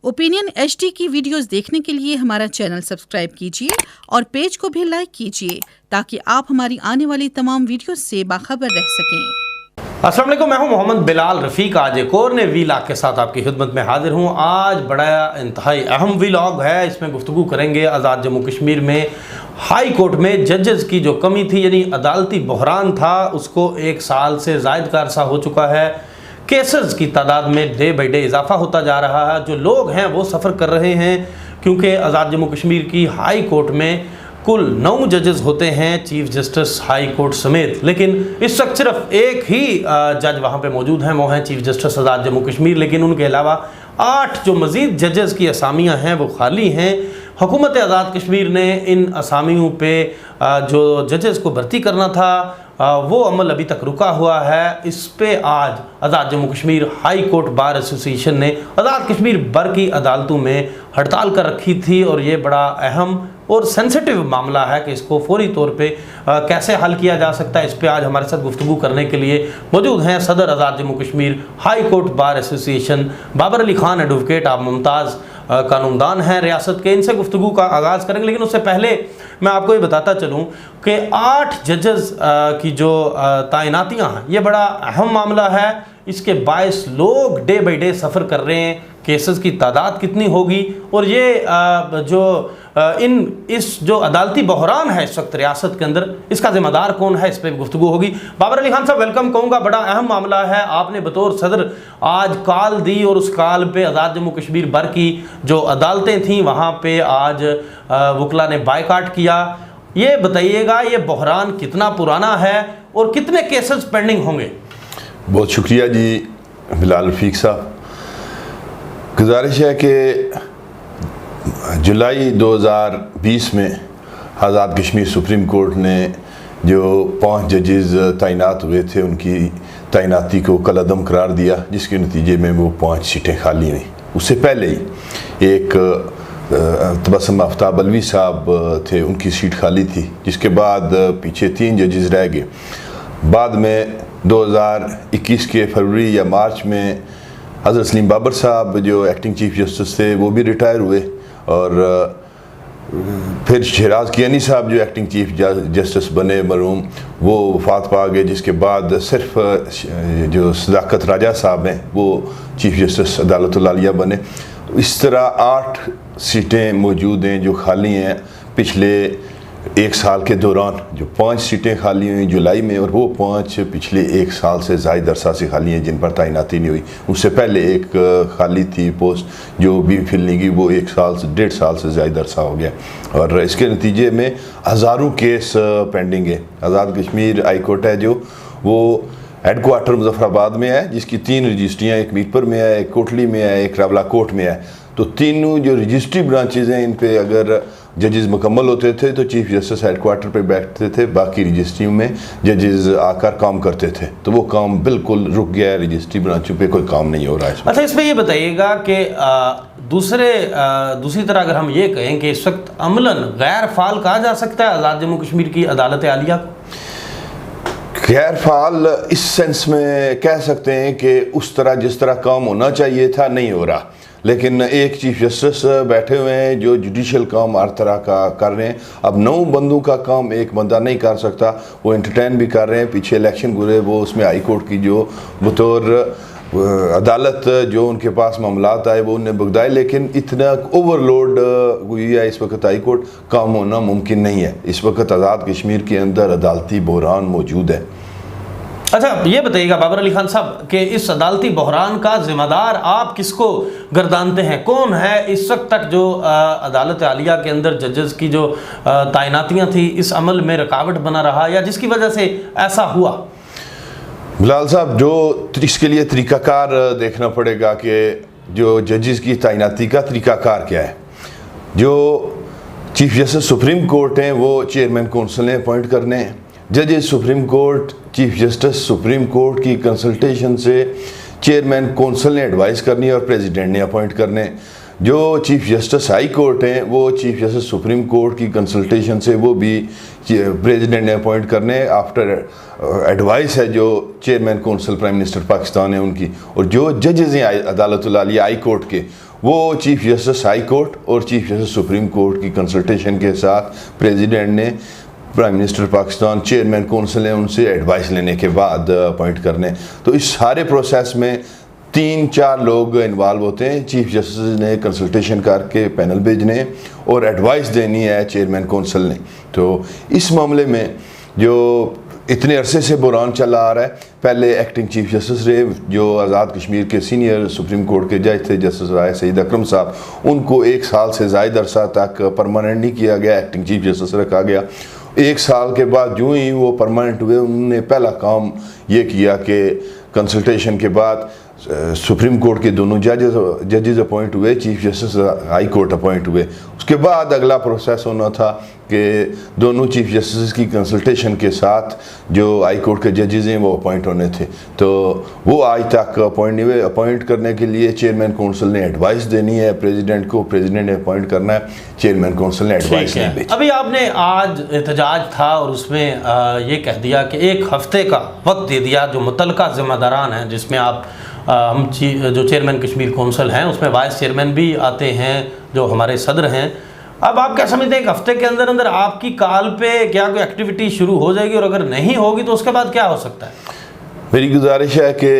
Opinion HD की videos देखने के लिए हमारा चैनल सब्सक्राइब कीजिए और पेज को भी लाइक कीजिए ताकि आप हमारी आने वाली तमाम वीडियोस से बाखबर रह सकें। अस्सलाम वालेकुम, मैं हूं मोहम्मद बिलाल रफ़ीक। आज एक और नए व्लॉग के साथ आपकी खिदमत में हाजिर हूं। आज बड़ा इंतहाई अहम व्लॉग है। इसमें गुफ्तगू करेंगे आज़ाद जम्मू कश्मीर में हाई कोर्ट में जजेस की जो कमी थी, यानी अदालती बहरान था, उसको 1 साल से ज़ायद का अरसा हो चुका है। केसेस की तादाद में डे बाई डे इजाफा होता जा रहा है। जो लोग हैं वो सफ़र कर रहे हैं, क्योंकि आज़ाद जम्मू कश्मीर की हाई कोर्ट में कुल 9 जजेस होते हैं, चीफ जस्टिस हाई कोर्ट समेत। लेकिन इस वक्त सिर्फ एक ही जज वहाँ पे मौजूद हैं, वो हैं चीफ जस्टिस आज़ाद जम्मू कश्मीर। लेकिन उनके अलावा 8 जो मज़ीद जजेस की असामियाँ हैं वो खाली हैं। हुकूमत आज़ाद कश्मीर ने इन असामियों पे जो जजेस को भर्ती करना था वो अमल अभी तक रुका हुआ है। इस पे आज Azad Jammu Kashmir high court bar association ने आज़ाद कश्मीर बर की अदालतों में हड़ताल कर रखी थी और ये बड़ा अहम और सेंसिटिव मामला है कि इसको फौरी तौर पे कैसे हल किया जा सकता है। इस पे आज हमारे साथ गुफ्तगू करने के लिए मौजूद हैं सदर Azad Jammu Kashmir high court bar association Babar Ali Khan advocate. आप मुमताज़ कानूनदान हैं रियासत के। इनसे गुफ्तगू का आगाज़ करेंगे, लेकिन उससे पहले मैं आपको ये बताता चलूँ कि 8 जजेस की जो तैनातियाँ हैं ये बड़ा अहम मामला है। इसके बायस लोग डे बाई डे सफ़र कर रहे हैं। केसेस की तादाद कितनी होगी और ये इस जो अदालती बहरान है इस वक्त रियासत के अंदर, इसका ज़िम्मेदार कौन है, इस पर गुफ्तगू होगी। बाबर अली खान साहब, वेलकम कहूँगा। बड़ा अहम मामला है। आपने बतौर सदर आज कॉल दी और उस कॉल पे आज़ाद जम्मू कश्मीर भर की जो अदालतें थीं वहाँ पे आज वकला ने बायकाट किया। ये बताइएगा ये बहरान कितना पुराना है और कितने केसेस पेंडिंग होंगे? बहुत शुक्रिया जी बिलाल रफ़ीक साहब। गुजारिश है कि जुलाई 2020 में आज़ाद कश्मीर सुप्रीम कोर्ट ने जो 5 जजेस तैनात हुए थे उनकी तैनाती को कलअदम करार दिया, जिसके नतीजे में वो 5 सीटें खाली हुई। उससे पहले ही एक तबस्सुम आफ्ताब अलवी साहब थे, उनकी सीट खाली थी, जिसके बाद पीछे 3 जजेस रह गए। बाद में 2021 के फरवरी या मार्च में हज़रत सलीम बाबर साहब जो एक्टिंग चीफ जस्टिस थे वो भी रिटायर हुए और फिर शहराज कियानी साहब जो एक्टिंग चीफ जस्टिस बने मरहूम, वो वफात पा गए। जिसके बाद सिर्फ जो सदाकत राजा साहब हैं वो चीफ जस्टिस अदालतुल आलिया बने। इस तरह 8 सीटें मौजूद हैं जो खाली हैं। पिछले 1 साल के दौरान जो 5 सीटें खाली हुई जुलाई में, और वो 5 पिछले 1 साल से ज़ायद अरसा से खाली हैं जिन पर तैनाती नहीं हुई। उससे पहले एक खाली थी पोस्ट जो भी फिल नहीं की, वो 1 साल से 1.5 साल से ज़ायद अरसा हो गया और इसके नतीजे में हज़ारों केस पेंडिंग है। आज़ाद कश्मीर हाई कोर्ट है जो वो हेडक्वार्टर मुजफ्फराबाद में है, जिसकी 3 रजिस्ट्रियाँ, एक मीरपुर में है, एक कोटली में है, एक रावला कोट में है। तो तीनों जो रजिस्ट्री ब्रांचेज हैं इन पे अगर जजेस मुकम्मल होते थे तो चीफ जस्टिस हेडक्वार्टर पे बैठते थे, बाकी रजिस्ट्रियों में जजेस आकर काम करते थे। तो वो काम बिल्कुल रुक गया है, रजिस्ट्री ब्रांचों पे कोई काम नहीं हो रहा है। अच्छा, इसमें ये बताइएगा कि दूसरी तरह अगर हम ये कहें कि इस वक्त अमलन गैर फाल कहा जा सकता है आज़ाद जम्मू कश्मीर की अदालत आलिया को? गैर फाल इस सेंस में कह सकते हैं कि उस तरह जिस तरह काम होना चाहिए था नहीं हो रहा। लेकिन एक चीफ जस्टिस बैठे हुए हैं जो जुडिशल काम हर तरह का कर रहे हैं। अब 9 बंदों का काम एक बंदा नहीं कर सकता, वो एंटरटेन भी कर रहे हैं। पीछे इलेक्शन गुजरे, वो उसमें हाई कोर्ट की जो बतौर अदालत जो उनके पास मामलात आए वो उन्हें भुगताए, लेकिन इतना ओवरलोड हुई है इस वक्त हाई कोर्ट, काम होना मुमकिन नहीं है। इस वक्त आज़ाद कश्मीर के अंदर अदालती बहरान मौजूद है। अच्छा, ये बताइएगा बाबर अली खान साहब कि इस अदालती बहरान का ज़िम्मेदार आप किसको गर्दानते हैं? कौन है इस वक्त तक जो अदालत आलिया के अंदर जजेस की जो तैनातियाँ थी इस अमल में रुकावट बना रहा या जिसकी वजह से ऐसा हुआ? बिलाल साहब, जो इसके लिए तरीक़ाकार देखना पड़ेगा कि जो जजेस की तैनाती का तरीक़ाकार क्या है। जो चीफ जस्टिस सुप्रीम कोर्ट हैं वो चेयरमैन कौंसिल ने अपॉइंट करने हैं। जजेस supreme court, chief justice supreme court की कंसल्टेशन से चेयरमैन कौंसिल ने एडवाइस करनी है और प्रेसिडेंट ने अपॉइंट करने। जो चीफ जस्टिस हाई कोर्ट हैं वो चीफ जस्टिस सुप्रीम कोर्ट की कंसल्टेशन से वो भी प्रेसिडेंट ने अपॉइंट करने आफ्टर एडवाइस है जो chairman council prime minister Pakistan है उनकी। और जो जजेस हैं अदालतुल आलिया हाई कोर्ट के, वो चीफ जस्टिस हाई कोर्ट और चीफ जस्टिस सुप्रीम कोर्ट की कंसल्टेशन के साथ प्रेसिडेंट ने prime minister Pakistan, chairman council ने उनसे एडवाइस लेने के बाद अपॉइंट करने। तो इस सारे प्रोसेस में 3-4 लोग इन्वॉल्व होते हैं। चीफ जस्टिस ने कंसल्टेशन करके पैनल भेजने और एडवाइस देनी है चेयरमैन कौंसिल ने। तो इस मामले में जो इतने अरसे से बुरान चला आ रहा है, पहले एक्टिंग चीफ जस्टिस रहे जो आज़ाद कश्मीर के सीनियर सुप्रीम कोर्ट के जज थे, जस्टिस राय सईद अकरम साहब, उनको 1 साल से ज़ायद अरसा तक परमानेंट नहीं किया गया, एक्टिंग चीफ जस्टिस रखा गया। 1 साल के बाद जो ही वो परमानेंट हुए, उन्होंने पहला काम ये किया कि कंसल्टेशन के बाद सुप्रीम कोर्ट के दोनों जजेस अपॉइंट हुए, chief justice high court appoint हुए। उसके बाद अगला प्रोसेस होना था कि दोनों चीफ जस्टिस की कंसल्टेशन के साथ जो हाई कोर्ट के जजेस हैं वो अपॉइंट होने थे। तो वो आज तक अपॉइंट नहीं हुए। अपॉइंट करने के लिए चेयरमैन कौंसिल ने एडवाइस देनी है प्रेसिडेंट को, प्रेसिडेंट ने अपॉइंट करना है, चेयरमैन कौंसिल ने एडवाइस नहीं भेजी। अभी आपने आज एहतजाज था और उसमें ये कह दिया कि 1 हफ्ते का वक्त दे दिया जो मुतल्लिका जिम्मेदारान हैं, जिसमें आप हम जो चेयरमैन कश्मीर कौंसिल हैं उसमें वाइस चेयरमैन भी आते हैं जो हमारे सदर हैं। अब आप क्या समझते हैं 1 हफ्ते के अंदर अंदर आपकी कॉल पे क्या कोई एक्टिविटी शुरू हो जाएगी, और अगर नहीं होगी तो उसके बाद क्या हो सकता है? मेरी गुजारिश है कि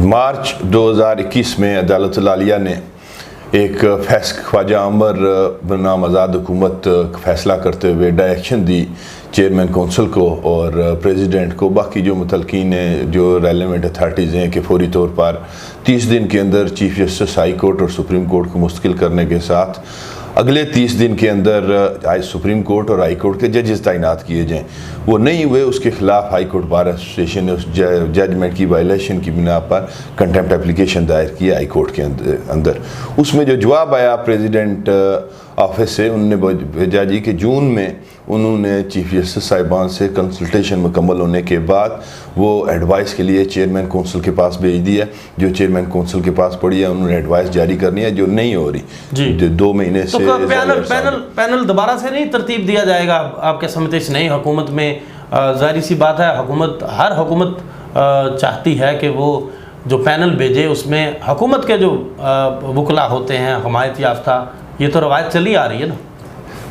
मार्च 2021 में अदालत आलिया ने एक ख्वाजा अमर बनाम आज़ाद हुकूमत फैसला करते हुए डायरेक्शन दी चेयरमैन कौंसिल को और प्रेसिडेंट को, बाकी जो मुतलकीन हैं, जो रेलेवेंट अथॉरिटीज़ हैं, कि फौरी तौर पर 30 दिन के अंदर चीफ जस्टिस हाई कोर्ट और सुप्रीम कोर्ट को मुस्तकिल करने के साथ अगले 30 दिन के अंदर सुप्रीम कोर्ट और हाई कोर्ट के जजेस तैनात किए जाएँ। वो नहीं हुए, उसके खिलाफ हाई कोर्ट बार एसोसिएशन ने उस जजमेंट की वायलेशन की बिना पर कंटेम्प्ट एप्लीकेशन दायर किया हाई कोर्ट के अंदर। उसमें जो जवाब आया प्रेसिडेंट ऑफिस से, उन्होंने भेजा जी कि जून में उन्होंने चीफ जस्टिस साहिबान से कंसल्टेशन मुकम्मल होने के बाद वो एडवाइस के लिए चेयरमैन कौंसिल के पास भेज दी है। जो चेयरमैन कौंसिल के पास पड़ी है उन्होंने एडवाइस जारी करनी है, जो नहीं हो रही जी। 2 महीने से पैनल दोबारा से नहीं तरतीब दिया जाएगा आपके समझते इस नई हुकूमत में? जाहिर सी बात है, हर हुकूमत चाहती है कि वो जो पैनल भेजे उसमें हुकूमत के जो वकला होते हैं हमायत याफ्ता, ये तो रवायत चली आ रही है ना।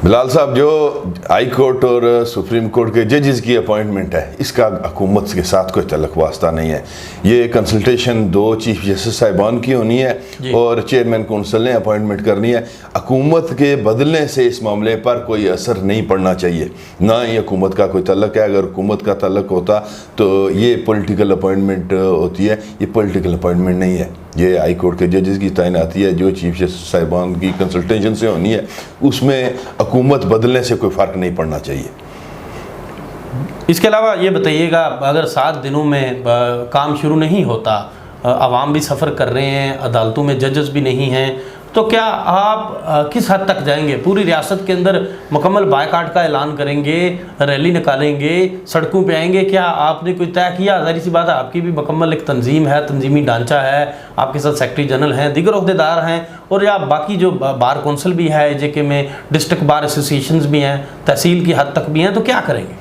बिलाल साहब, जो हाई कोर्ट और सुप्रीम कोर्ट के जजेस की अपॉइंटमेंट है, इसका हुकूमत के साथ कोई तल्लुक वास्ता नहीं है। ये कंसल्टेशन 2 चीफ जस्टिस साहिबान की होनी है और चेयरमैन कौंसिल ने अपॉइंटमेंट करनी है। हुकूमत के बदलने से इस मामले पर कोई असर नहीं पड़ना चाहिए, ना ही हुकूमत का कोई तल्लुक है। अगर हुकूमत का तल्लुक होता तो ये पॉलिटिकल अपॉइंटमेंट होती है, ये पॉलिटिकल अपॉइंटमेंट नहीं है। ये हाई कोर्ट के जजेस की तैनाती है जो चीफ जस्टिस साहिबान की कंसल्टेशन से होनी है, उसमें हुकूमत बदलने से कोई फ़र्क नहीं पड़ना चाहिए। इसके अलावा ये बताइएगा, अगर 7 दिनों में काम शुरू नहीं होता, आवाम भी सफ़र कर रहे हैं, अदालतों में जजेस भी नहीं हैं, तो क्या आप किस हद तक जाएंगे? पूरी रियासत के अंदर मुकम्मल बायकाट का ऐलान करेंगे, रैली निकालेंगे, सड़कों पे आएंगे? क्या आपने कोई तय किया? ज़ाहिर सी बात है, आपकी भी मुकम्मल एक तंजीम है, तंजीमी ढांचा है, आपके साथ सेक्रेटरी जनरल हैं, दीगर अहदेदार हैं, और या बाकी जो बार कौंसिल भी है जेके में, डिस्ट्रिक्ट बार एसोसिएशंस भी हैं, तहसील की हद तक भी हैं, तो क्या करेंगे?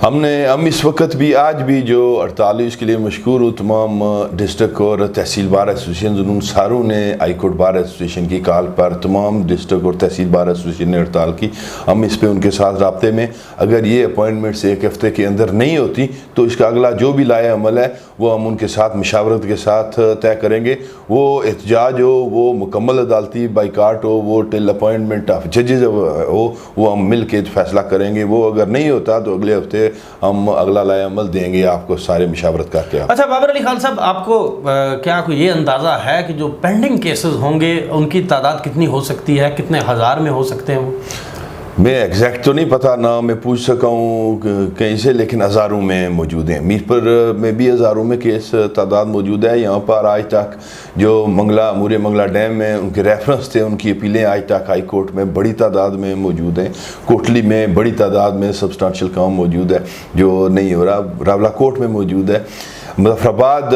हम इस वक्त भी आज भी जो 48 के लिए मशहूर हूँ, तमाम डिस्ट्रिक्ट और तहसील बार एसोसिएशन, उन सारों ने हाई कोर्ट बार एसोसिएशन की कॉल पर तमाम डिस्ट्रिक्ट और तहसील बार एसोसिएशन ने हड़ताल की। हम इस पे उनके साथ राब्ते में, अगर ये अपॉइंटमेंट्स 1 हफ्ते के अंदर नहीं होती तो इसका अगला जो भी लाया अमल है वो हम उनके साथ मशावरत के साथ तय करेंगे। वो एहतजाज हो, वो मुकम्मल अदालती बाइकाट हो, वो टिल अपॉइंटमेंट ऑफ जजेज हो, वो हम मिल के फैसला करेंगे। वो अगर नहीं होता तो अगले हफ्ते हम अगला लाया अमल देंगे आपको, सारे मशावरत करके। अच्छा बाबर अली खान साहब, आपको क्या कोई ये अंदाज़ा है कि जो पेंडिंग केसेस होंगे उनकी तादाद कितनी हो सकती है, कितने हज़ार में हो सकते हैं वो? मैं एग्जैक्ट तो नहीं पता, ना मैं पूछ सका हूँ कहीं से, लेकिन हज़ारों में मौजूद हैं। मीरपुर में भी हज़ारों में केस तादाद मौजूद है। यहाँ पर आज तक जो मूरे मंगला डैम में उनके रेफरेंस थे, उनकी अपीलें आज तक हाई कोर्ट में बड़ी तादाद में मौजूद हैं। कोटली में बड़ी तादाद में सब्सटेंशियल काम मौजूद है जो नहीं हो रहा, रावला कोर्ट में मौजूद है। मुजफ्फराबाद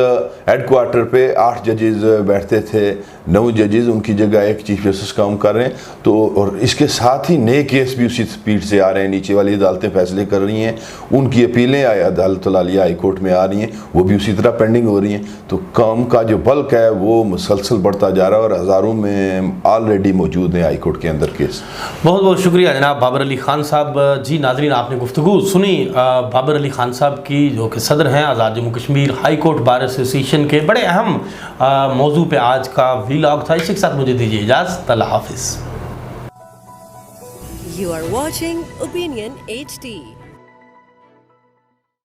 हेडक्वार्टर पे 8 जजेस बैठते थे, 9 जजेस उनकी जगह एक चीफ जस्टिस काम कर रहे हैं। तो और इसके साथ ही नए केस भी उसी स्पीड से आ रहे हैं, नीचे वाली अदालतें फैसले कर रही हैं, उनकी अपीलें अदालत आलिया हाई कोर्ट में आ रही हैं, वो भी उसी तरह पेंडिंग हो रही हैं। तो काम का जो बल्क है वो मुसलसल बढ़ता जा रहा है और हज़ारों में ऑलरेडी मौजूद हैं हाई कोर्ट के अंदर केस। बहुत बहुत शुक्रिया जनाब बाबर अली ख़ान साहब। जी नाज़रीन, आपने गुफ्तगू सुनी बाबर अली ख़ान साहब की, जो कि सदर हैं Azad Jammu Kashmir high court bar association के। बड़े अहम मौजू पे आज का व्लॉग था। इसी के साथ मुझे दीजिए इजाज़त। अल्लाह हाफिज़। You are watching Opinion HD.